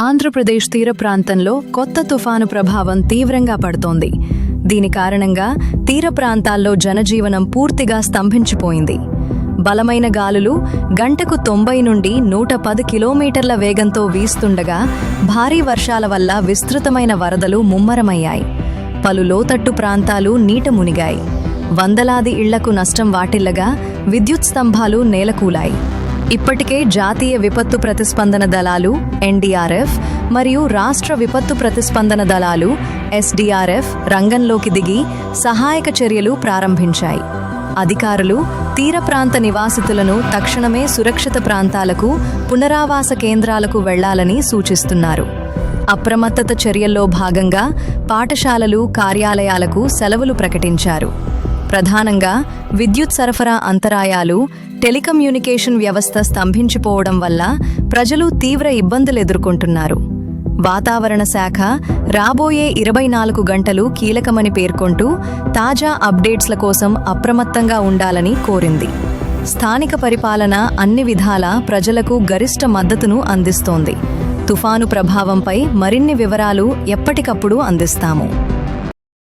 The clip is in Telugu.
ఆంధ్రప్రదేశ్ తీర ప్రాంతంలో కొత్త తుఫాను ప్రభావం తీవ్రంగా పడుతోంది. దీని కారణంగా తీర ప్రాంతాల్లో జనజీవనం పూర్తిగా స్తంభించిపోయింది. బలమైన గాలులు గంటకు 90 నుండి 110 కిలోమీటర్ల వేగంతో వీస్తుండగా భారీ వర్షాల వల్ల విస్తృతమైన వరదలు ముమ్మరమయ్యాయి. పలు లోతట్టు ప్రాంతాలు నీట మునిగాయి. వందలాది ఇళ్లకు నష్టం వాటిల్లగా విద్యుత్ స్తంభాలు నేలకూలాయి. ఇప్పటికే జాతీయ విపత్తు ప్రతిస్పందన దళాలు ఎన్డీఆర్ఎఫ్ మరియు రాష్ట్ర విపత్తు ప్రతిస్పందన దళాలు ఎస్డీఆర్ఎఫ్ రంగంలోకి దిగి సహాయక చర్యలు ప్రారంభించాయి. అధికారులు తీర ప్రాంత నివాసితులను తక్షణమే సురక్షిత ప్రాంతాలకు, పునరావాస కేంద్రాలకు వెళ్లాలని సూచిస్తున్నారు. అప్రమత్తత చర్యల్లో భాగంగా పాఠశాలలు, కార్యాలయాలకు సెలవులు ప్రకటించారు. ప్రధానంగా విద్యుత్ సరఫరా అంతరాయాలు, టెలికమ్యూనికేషన్ వ్యవస్థ స్తంభించిపోవడం వల్ల ప్రజలు తీవ్ర ఇబ్బందులు ఎదుర్కొంటున్నారు. వాతావరణ శాఖ రాబోయే 24 గంటలు కీలకమని పేర్కొంటూ తాజా అప్డేట్స్ల కోసం అప్రమత్తంగా ఉండాలని కోరింది. స్థానిక పరిపాలన అన్ని విధాలా ప్రజలకు గరిష్ట మద్దతును అందిస్తోంది. తుఫాను ప్రభావంపై మరిన్ని వివరాలు ఎప్పటికప్పుడు అందిస్తాము.